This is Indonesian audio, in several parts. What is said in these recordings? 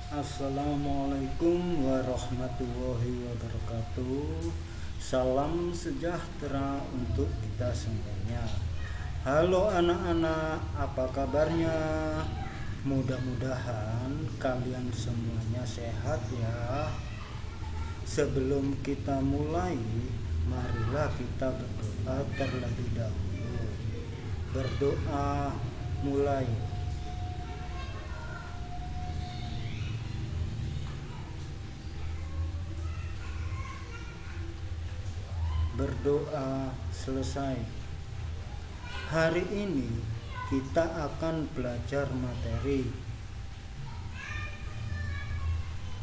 Assalamualaikum warahmatullahi wabarakatuh. Salam sejahtera untuk kita semuanya. Halo anak-anak, apa kabarnya? Mudah-mudahan kalian semuanya sehat ya. Sebelum kita mulai, marilah kita berdoa terlebih dahulu. Berdoa mulai. Berdoa selesai. Hari ini kita akan belajar materi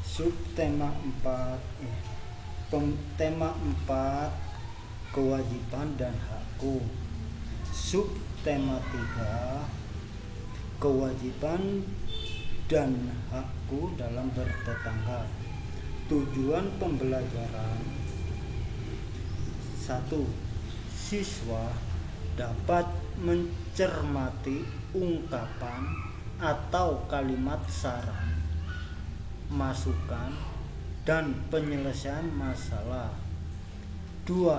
subtema 4 tema 4 kewajiban dan hakku. Subtema 3 kewajiban dan hakku dalam bertetangga. Tujuan pembelajaran: 1. Siswa dapat mencermati ungkapan atau kalimat saran, masukan, dan penyelesaian masalah. 2.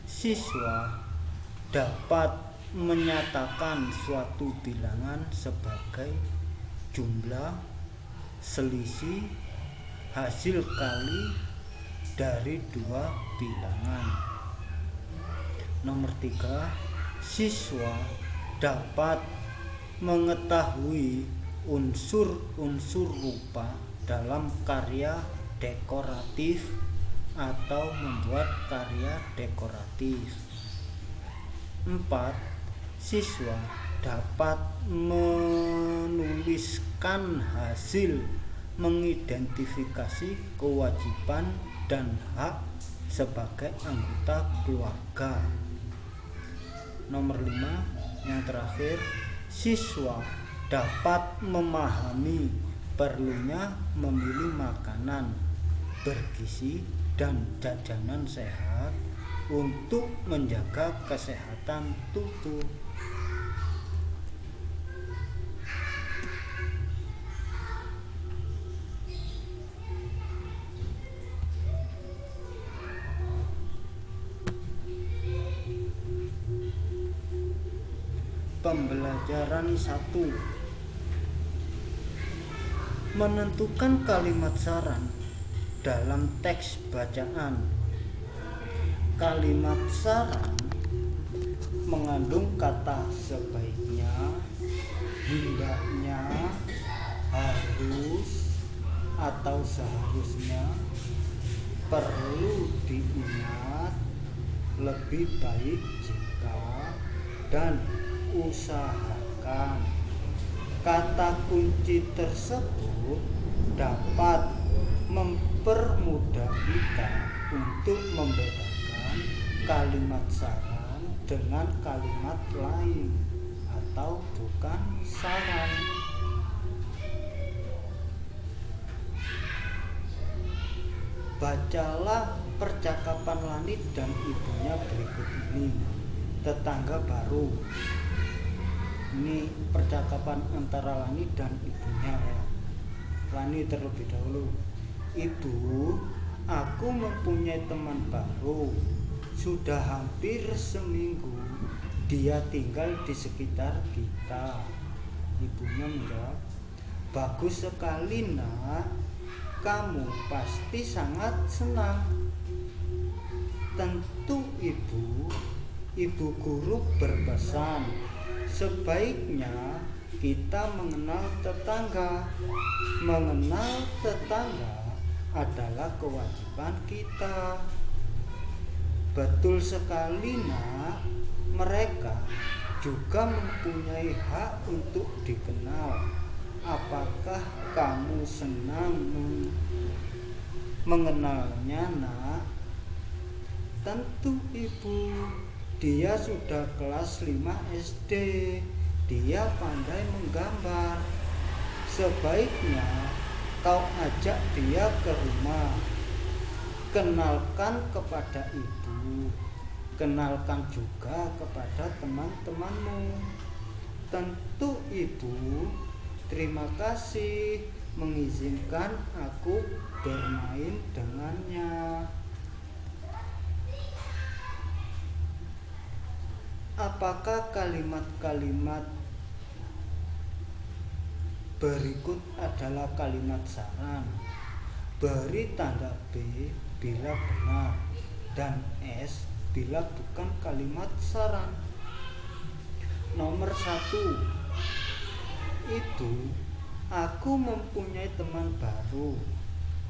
Siswa dapat menyatakan suatu bilangan sebagai jumlah, selisih, hasil kali dari dua bilangan. Nomor 3, siswa dapat mengetahui unsur-unsur rupa dalam karya dekoratif atau membuat karya dekoratif. 4. Siswa dapat menuliskan hasil mengidentifikasi kewajiban dan hak sebagai anggota keluarga. Nomor 5, yang terakhir, siswa dapat memahami perlunya memilih makanan bergizi dan jajanan sehat untuk menjaga kesehatan tubuh. Pembelajaran 1. Menentukan kalimat saran dalam teks bacaan. Kalimat saran mengandung kata sebaiknya, hendaknya, harus, atau seharusnya, perlu diingat, lebih baik jika, dan usahakan. Kata kunci tersebut dapat mempermudah kita untuk membedakan kalimat saran dengan kalimat lain atau bukan saran. Bacalah percakapan Lani dan ibunya berikut ini. Tetangga baru. Ini percakapan antara Lani dan ibunya ya. Lani terlebih dahulu. Ibu, aku mempunyai teman baru. Sudah hampir seminggu dia tinggal di sekitar kita. Ibunya menjawab, bagus sekali nak. Kamu pasti sangat senang. Tentu ibu guru berpesan, sebaiknya kita mengenal tetangga. Mengenal tetangga adalah kewajiban kita. Betul sekali nak, mereka juga mempunyai hak untuk dikenal. Apakah kamu senang mengenalnya nak? Tentu ibu. Dia sudah kelas 5 SD. Dia pandai menggambar. Sebaiknya kau ajak dia ke rumah. Kenalkan kepada ibu. Kenalkan juga kepada teman-temanmu. Tentu ibu. Terima kasih izinkan aku bermain dengannya. Apakah kalimat-kalimat berikut adalah kalimat saran? Beri tanda B bila benar dan S bila bukan kalimat saran. Nomor 1 itu aku mempunyai teman baru.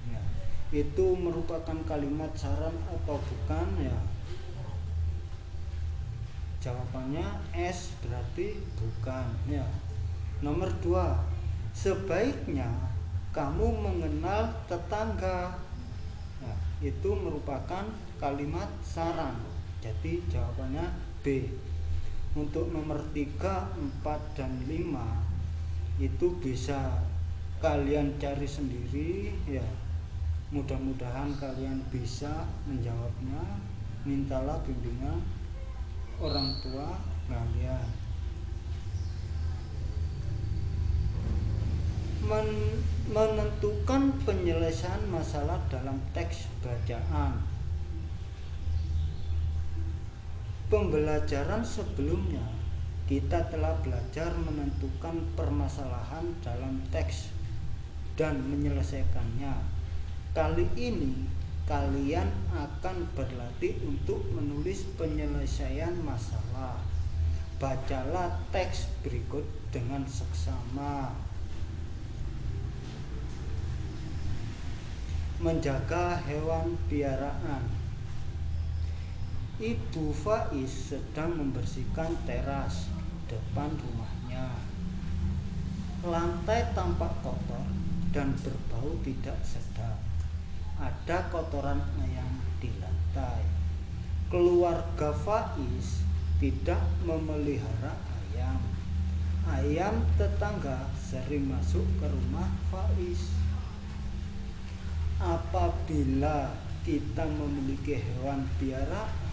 Ya, itu merupakan kalimat saran atau bukan ya? Jawabannya S berarti bukan ya. Nomor 2, sebaiknya kamu mengenal tetangga. Nah, itu merupakan kalimat saran. Jadi jawabannya B. Untuk nomor 3, 4, dan 5 itu bisa kalian cari sendiri ya. Mudah-mudahan kalian bisa menjawabnya. Mintalah bimbingan orang tua kalian. Menentukan penyelesaian masalah dalam teks bacaan. Pembelajaran sebelumnya kita telah belajar menentukan permasalahan dalam teks dan menyelesaikannya. Kali ini kalian akan berlatih untuk menulis penyelesaian masalah. Bacalah teks berikut dengan seksama. Menjaga hewan piaraan. Ibu Faiz sedang membersihkan teras depan rumahnya. Lantai tampak kotor dan berbau tidak sedap. Ada kotoran ayam di lantai. Keluarga Faiz tidak memelihara ayam. Ayam tetangga sering masuk ke rumah Faiz. Apabila kita memiliki hewan piaraan,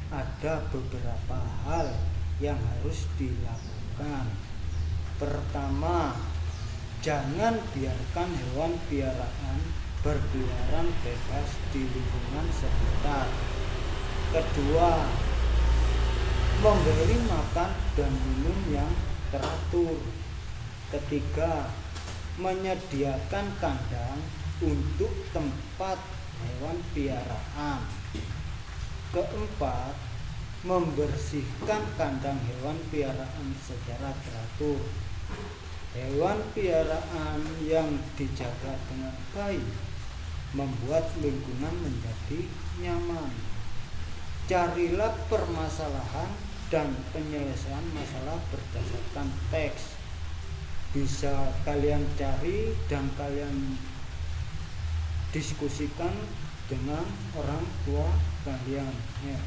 ada beberapa hal yang harus dilakukan. Pertama, jangan biarkan hewan piaraan berkeliaran bebas di lingkungan sekitar. Kedua, memberi makan dan minum yang teratur. Ketiga, menyediakan kandang untuk tempat hewan piaraan. Keempat, membersihkan kandang hewan piaraan secara teratur. Hewan piaraan yang dijaga dengan baik membuat lingkungan menjadi nyaman. Carilah permasalahan dan penyelesaian masalah berdasarkan teks. Bisa kalian cari dan kalian diskusikan dengan orang tua kalian ya.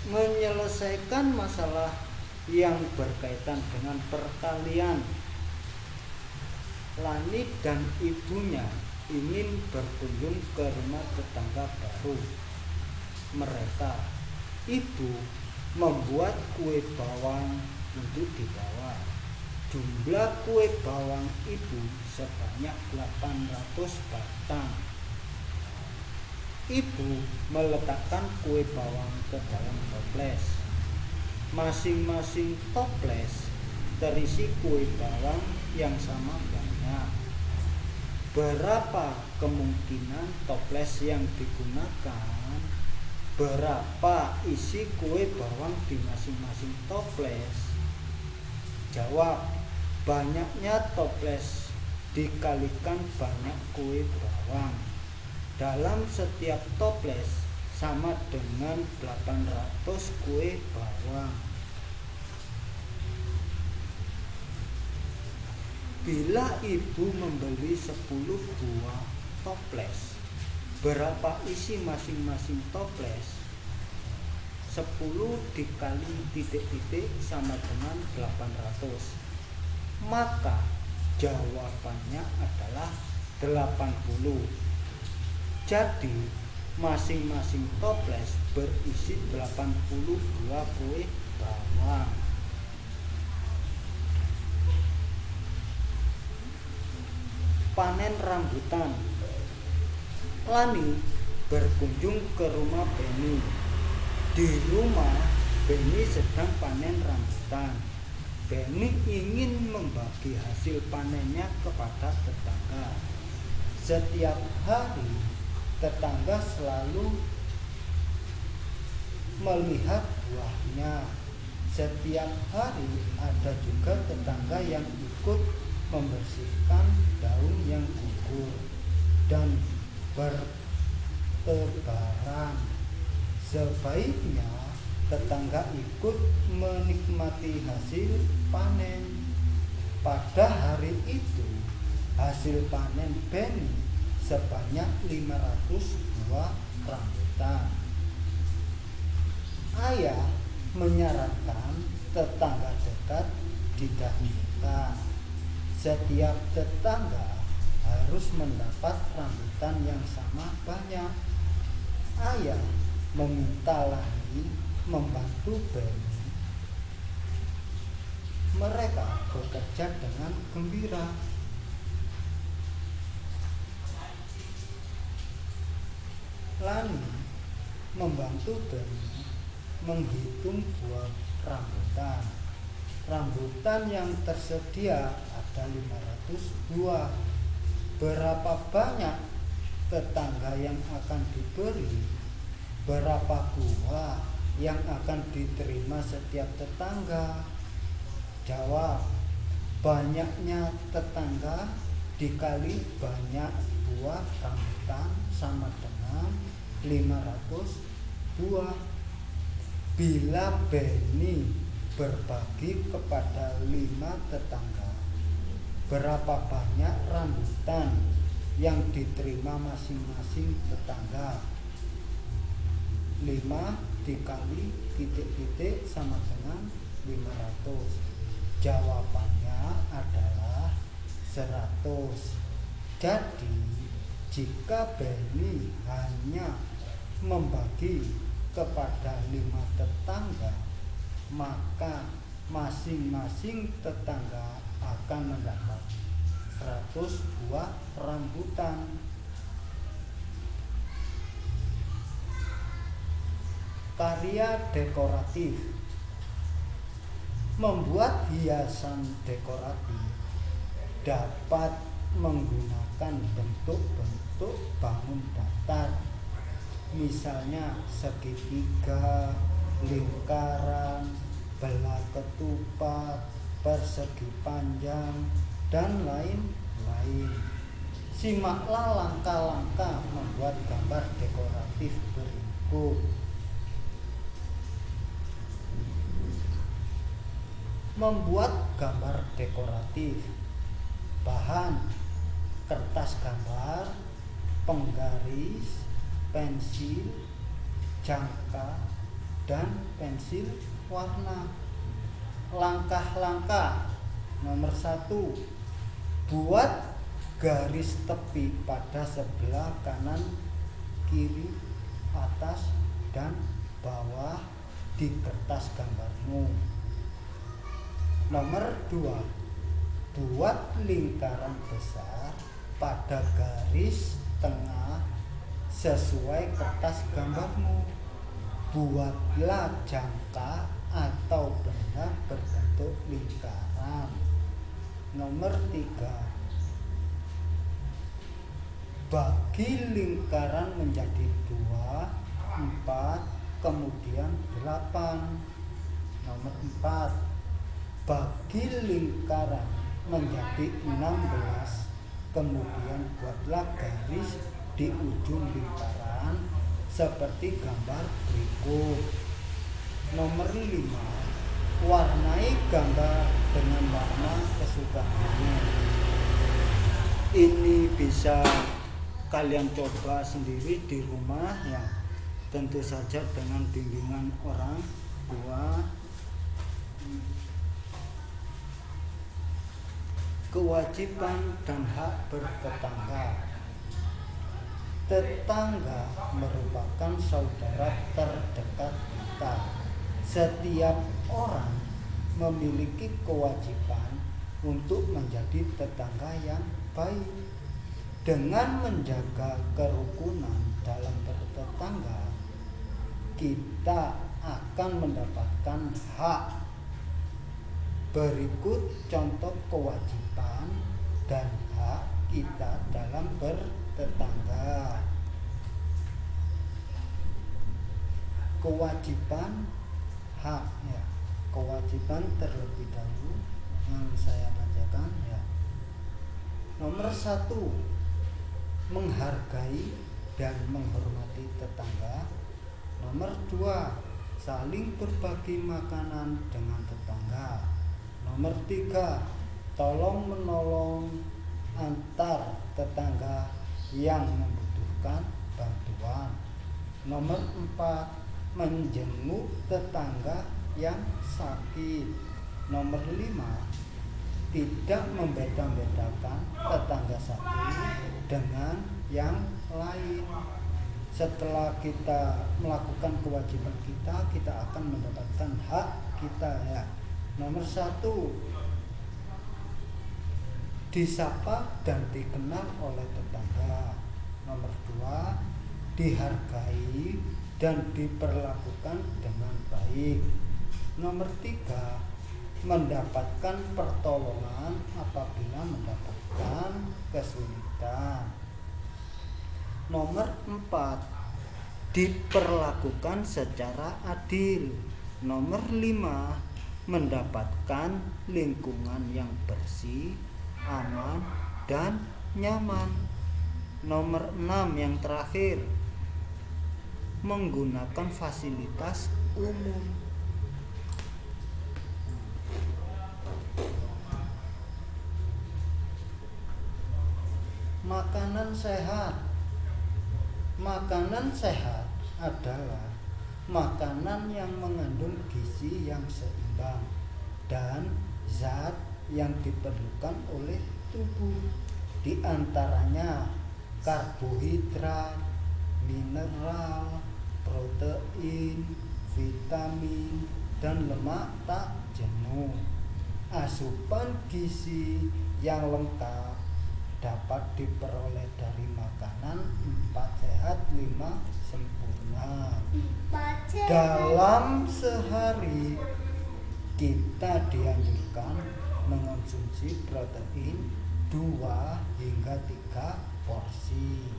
Menyelesaikan masalah yang berkaitan dengan perkalian. Lani dan ibunya ingin berkunjung ke rumah tetangga baru mereka. Ibu membuat kue bawang untuk dibawa. Jumlah kue bawang ibu sebanyak 800 batang. Ibu meletakkan kue bawang ke dalam toples. Masing-masing toples terisi kue bawang yang sama banyak. Berapa kemungkinan toples yang digunakan? Berapa isi kue bawang di masing-masing toples? Jawab, banyaknya toples dikalikan banyak kue bawang. Dalam setiap toples sama dengan 800 kue bawang. Bila ibu membeli 10 buah toples, berapa isi masing-masing toples? 10 dikali titik-titik sama dengan 800. Maka jawabannya adalah 80. Jadi masing-masing toples berisi 82 kue bawang. panen rambutan. Lani berkunjung ke rumah Beni. Di rumah Beni sedang panen rambutan. Beni ingin membagi hasil panennya kepada tetangga. Setiap hari tetangga selalu melihat buahnya. Setiap hari ada juga tetangga yang ikut membersihkan daun yang gugur dan bertebaran. Sebaiknya tetangga ikut menikmati hasil panen. Pada hari itu hasil panen Beni sebanyak 500 buah rambutan. Ayah menyarankan tetangga dekat didahulukan. Setiap tetangga harus mendapat rambutan yang sama banyak. Ayah meminta Lani membantu Beni. Mereka bekerja dengan gembira. Lani membantu Beni menghitung buah rambutan. Rambutan yang tersedia ada 500 buah. Berapa banyak tetangga yang akan diberi? Berapa buah yang akan diterima setiap tetangga? Jawab, banyaknya tetangga dikali banyak buah rambutan sama dengan 500 buah. Bila Beni berbagi kepada 5 tetangga, berapa banyak rambutan yang diterima masing-masing tetangga? 5 dikali titik-titik sama dengan 500. Jawabannya adalah 100. Jadi jika Beni hanya membagi kepada 5 tetangga, maka masing-masing tetangga akan mendapat 100 buah rambutan. Karya dekoratif. Membuat hiasan dekoratif dapat menggunakan bentuk-bentuk bangun datar, misalnya segitiga, lingkaran, belah ketupat, persegi panjang, dan lain-lain. Simaklah langkah-langkah membuat gambar dekoratif berikut. Membuat gambar dekoratif. Bahan: kertas gambar, penggaris, pensil, jangka, dan pensil warna. Langkah-langkah. Nomor 1, buat garis tepi pada sebelah kanan, kiri, atas, dan bawah di kertas gambarmu. Nomor 2, buat lingkaran besar pada garis tengah sesuai kertas gambarmu. Buatlah jangka atau benda berbentuk lingkaran. Nomor 3, bagi lingkaran menjadi 2, 4, kemudian 8. Nomor 4, bagi lingkaran menjadi 16, kemudian buatlah garis di ujung lingkaran seperti gambar berikut. Nomor 5, warnai gambar dengan warna kesukaanmu. Ini bisa kalian coba sendiri di rumah ya, tentu saja dengan bimbingan orang tua. Kewajiban dan hak bertetangga. Tetangga merupakan saudara terdekat kita. Setiap orang memiliki kewajiban untuk menjadi tetangga yang baik. Dengan menjaga kerukunan dalam bertetangga, kita akan mendapatkan hak. Berikut contoh kewajiban dan hak kita dalam bertetangga. Kewajiban, hak ya. Kewajiban terlebih dahulu yang saya bacakan ya. Nomor 1, menghargai dan menghormati tetangga. Nomor 2, saling berbagi makanan dengan tetangga. Nomor 3, tolong menolong antar tetangga yang membutuhkan bantuan. Nomor 4, menjenguk tetangga yang sakit. Nomor 5, tidak membeda-bedakan tetangga satu dengan yang lain. Setelah kita melakukan kewajiban kita akan mendapatkan hak kita ya. Nomor 1, disapa dan dikenal oleh tetangga. Nomor 2, dihargai dan diperlakukan dengan baik. Nomor 3, mendapatkan pertolongan apabila mendapatkan kesulitan. Nomor 4, diperlakukan secara adil. Nomor 5, mendapatkan lingkungan yang bersih, aman, dan nyaman. Nomor 6 yang terakhir, menggunakan fasilitas umum. Makanan sehat. Makanan sehat adalah makanan yang mengandung gizi yang seimbang dan zat yang diperlukan oleh tubuh. Di antaranya karbohidrat, mineral, protein, vitamin, dan lemak tak jenuh. Asupan gizi yang lengkap dapat diperoleh dari makanan 4 sehat 5 sempurna. Dalam sehari kita dianjurkan mengonsumsi protein 2 hingga 3 porsi.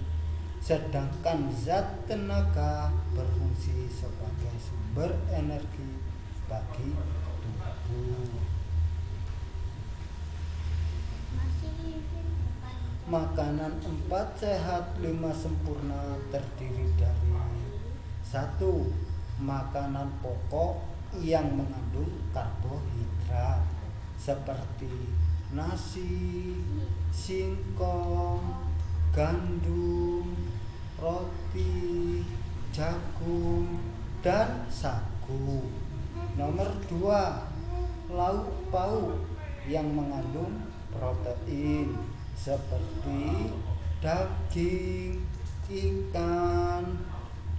Sedangkan zat tenaga berfungsi sebagai sumber energi bagi tubuh. Makanan 4 sehat 5 sempurna terdiri dari 1. Makanan pokok yang mengandung karbohidrat seperti nasi, singkong, gandum, roti, jagung, dan sagu. Nomor 2, lauk pauk yang mengandung protein seperti daging, ikan,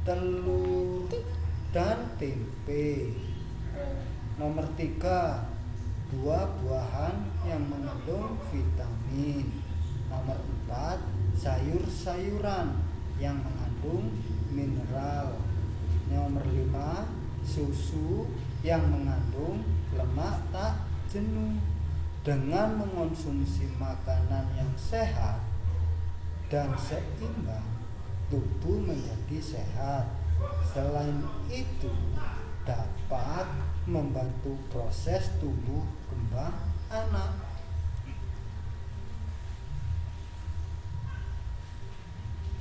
telur, dan tempe. Nomor 3, buah-buahan yang mengandung vitamin. Nomor 4, sayur-sayuran yang mengandung mineral. Nomor 5, susu yang mengandung lemak tak jenuh. Dengan mengonsumsi makanan yang sehat dan seimbang, tubuh menjadi sehat. Selain itu, dapat membantu proses tumbuh kembang anak.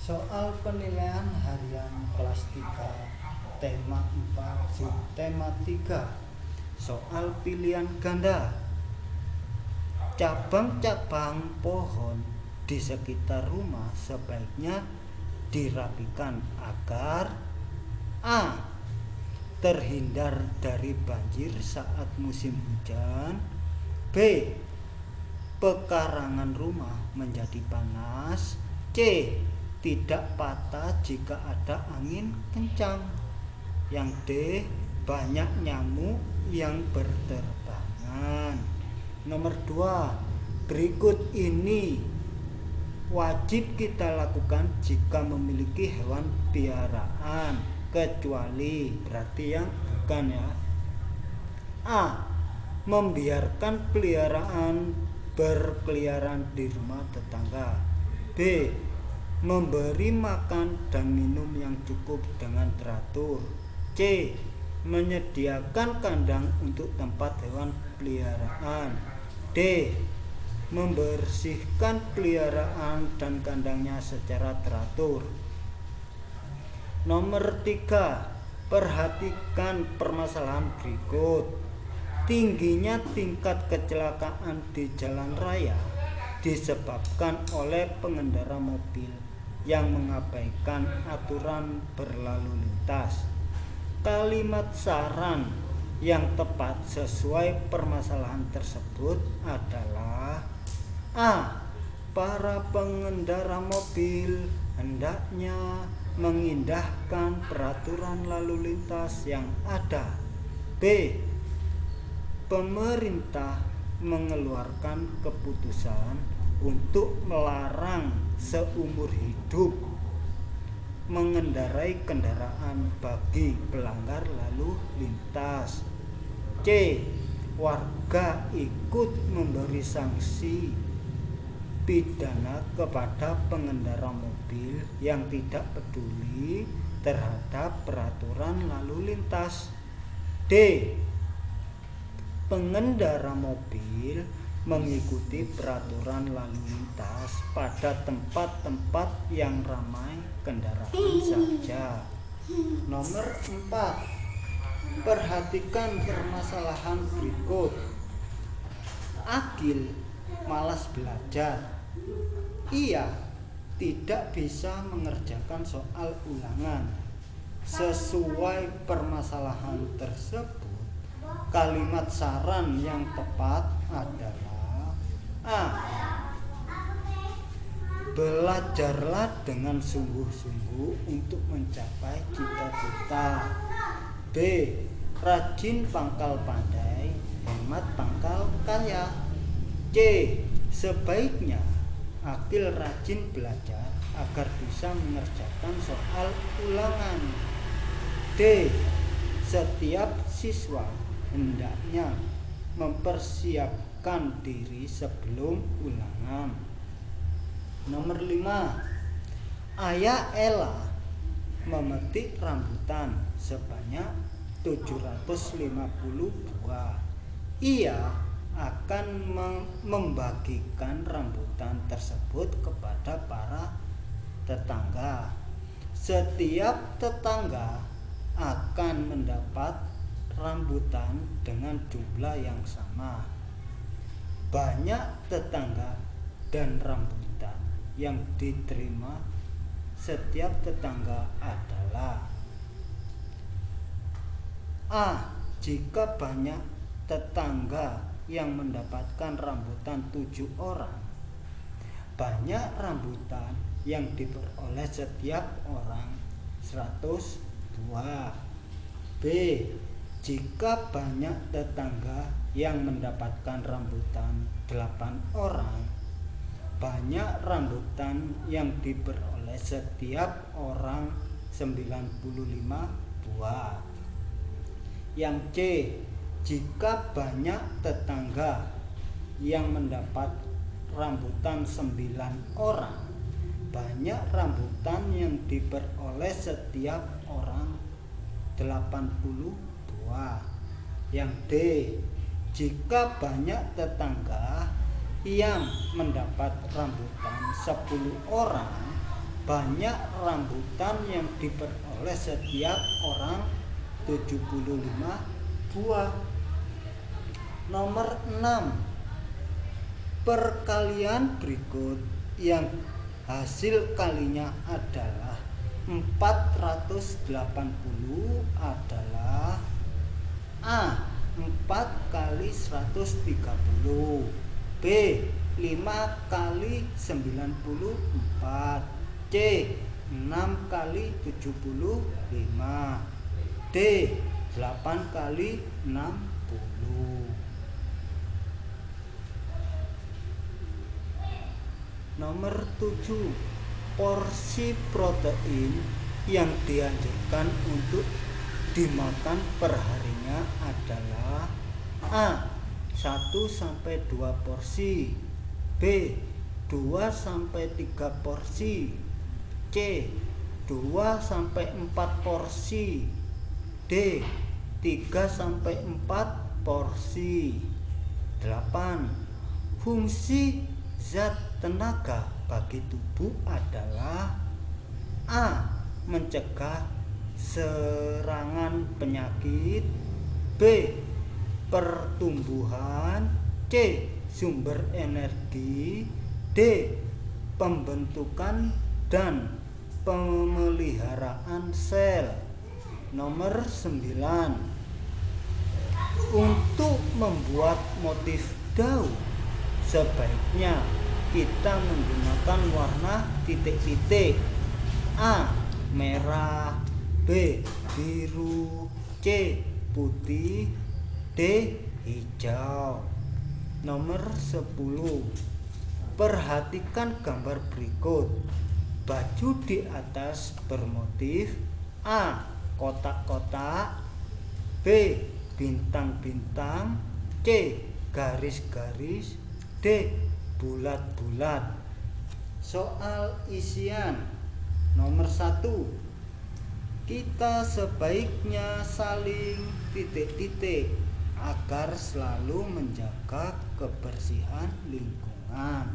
Soal penilaian harian kelas 3 tema 4 subtema 3. Soal pilihan ganda. Cabang-cabang pohon di sekitar rumah sebaiknya dirapikan agar A. terhindar dari banjir saat musim hujan. B. pekarangan rumah menjadi panas. C. tidak patah jika ada angin kencang. Yang D. banyak nyamuk yang berterbangan. Nomor 2, berikut ini wajib kita lakukan jika memiliki hewan piaraan, kecuali berarti yang bukan ya. A. Membiarkan peliharaan berkeliaran di rumah tetangga. B. Memberi makan dan minum yang cukup dengan teratur. C. Menyediakan kandang untuk tempat hewan peliharaan. D. Membersihkan peliharaan dan kandangnya secara teratur. Nomor 3. Perhatikan permasalahan berikut. Tingginya tingkat kecelakaan di jalan raya disebabkan oleh pengendara mobil yang mengabaikan aturan berlalu lintas. Kalimat saran yang tepat sesuai permasalahan tersebut adalah A. Para pengendara mobil hendaknya mengindahkan peraturan lalu lintas yang ada. B. Pemerintah mengeluarkan keputusan untuk melarang seumur hidup mengendarai kendaraan bagi pelanggar lalu lintas. C. Warga ikut memberi sanksi pidana kepada pengendara mobil yang tidak peduli terhadap peraturan lalu lintas. D. Pengendara mobil mengikuti peraturan lalu lintas pada tempat-tempat yang ramai kendaraan saja. Nomor 4. Perhatikan permasalahan berikut. Agil malas belajar. Ia tidak bisa mengerjakan soal ulangan. Sesuai permasalahan tersebut, kalimat saran yang tepat adalah A. Belajarlah dengan sungguh-sungguh untuk mencapai cita-cita. B. Rajin pangkal pandai, hemat pangkal kaya. C. Sebaiknya Agil rajin belajar agar bisa mengerjakan soal ulangan. D. Setiap siswa hendaknya mempersiapkan diri sebelum ulangan. Nomor 5. Ayah Ella memetik rambutan sebanyak 750 buah. Ia akan membagikan rambutan tersebut kepada para tetangga. Setiap tetangga akan mendapat rambutan dengan jumlah yang sama. Banyak tetangga dan rambutan yang diterima setiap tetangga adalah A. Jika banyak tetangga yang mendapatkan rambutan 7 orang, banyak rambutan yang diperoleh setiap orang 100 buah. B. Jika banyak tetangga yang mendapatkan rambutan 8 orang, banyak rambutan yang diperoleh setiap orang 95 buah. Yang C. Jika banyak tetangga yang mendapat rambutan 9 orang, banyak rambutan yang diperoleh setiap orang 80 buah. Yang D. Jika banyak tetangga yang mendapat rambutan 10 orang, banyak rambutan yang diperoleh setiap orang 75 buah. Nomor 6. Perkalian berikut yang hasil kalinya adalah 480 adalah A. 4 kali 130. B. 5 kali 94. C. 6 kali 75. D. 8 kali 60. Nomor 7, porsi protein yang dianjurkan untuk dimakan perharinya adalah A. 1-2 porsi, B. 2-3 porsi, C. 2-4 porsi, D. 3-4 porsi. 8. Fungsi zat tenaga bagi tubuh adalah A. Mencegah serangan penyakit, B. Pertumbuhan, C. Sumber energi, D. Pembentukan dan pemeliharaan sel. Nomor 9. Untuk membuat motif daun, sebaiknya kita menggunakan warna titik-titik. A. Merah, B. Biru, C. Putih, D. Hijau. Nomor 10. Perhatikan gambar berikut. Baju di atas bermotif A. Kotak-kotak, B. Bintang-bintang, C. Garis-garis, D. Bulat-bulat. Soal isian. Nomor 1. Kita sebaiknya saling titik-titik agar selalu menjaga kebersihan lingkungan.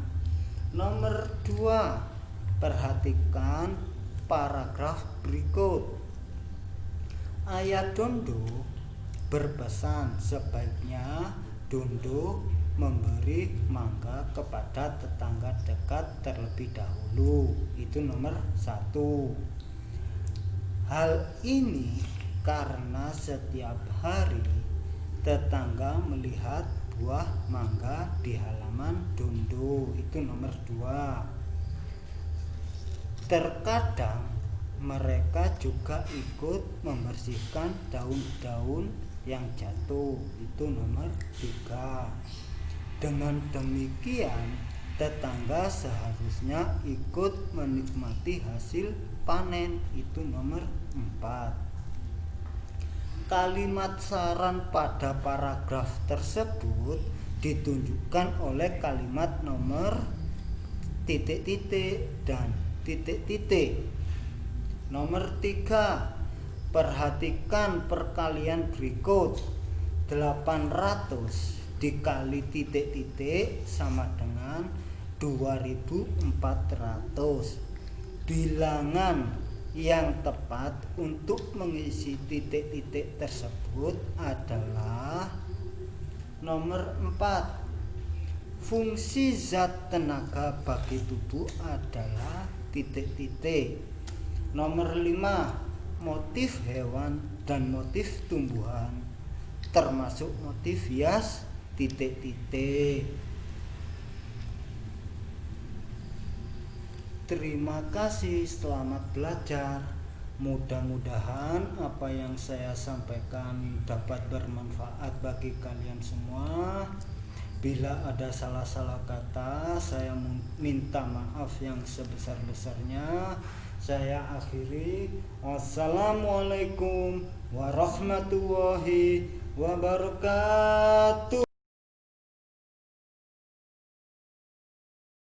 Nomor 2. Perhatikan paragraf berikut. Ayah Dondo berpesan sebaiknya Dondo memberi mangga kepada tetangga dekat terlebih dahulu. Itu nomor 1. Hal ini karena setiap hari tetangga melihat buah mangga di halaman Dondo. Itu nomor 2. Terkadang mereka juga ikut membersihkan daun-daun yang jatuh. Itu nomor 3. Dengan demikian, tetangga seharusnya ikut menikmati hasil panen. Itu nomor 4. Kalimat saran pada paragraf tersebut ditunjukkan oleh kalimat nomor titik-titik dan titik-titik. Nomor 3. Perhatikan perkalian berikut. 800 dikali titik-titik sama dengan 2400. Bilangan yang tepat untuk mengisi titik-titik tersebut adalah nomor 4. Fungsi zat tenaga bagi tubuh adalah titik-titik. Nomor 5. Motif hewan dan motif tumbuhan termasuk motif hias titik-titik. Terima kasih, selamat belajar. Mudah-mudahan apa yang saya sampaikan dapat bermanfaat bagi kalian semua. Bila ada salah-salah kata, saya minta maaf yang sebesar-besarnya. Saya akhiri. Wassalamualaikum warahmatullahi wabarakatuh.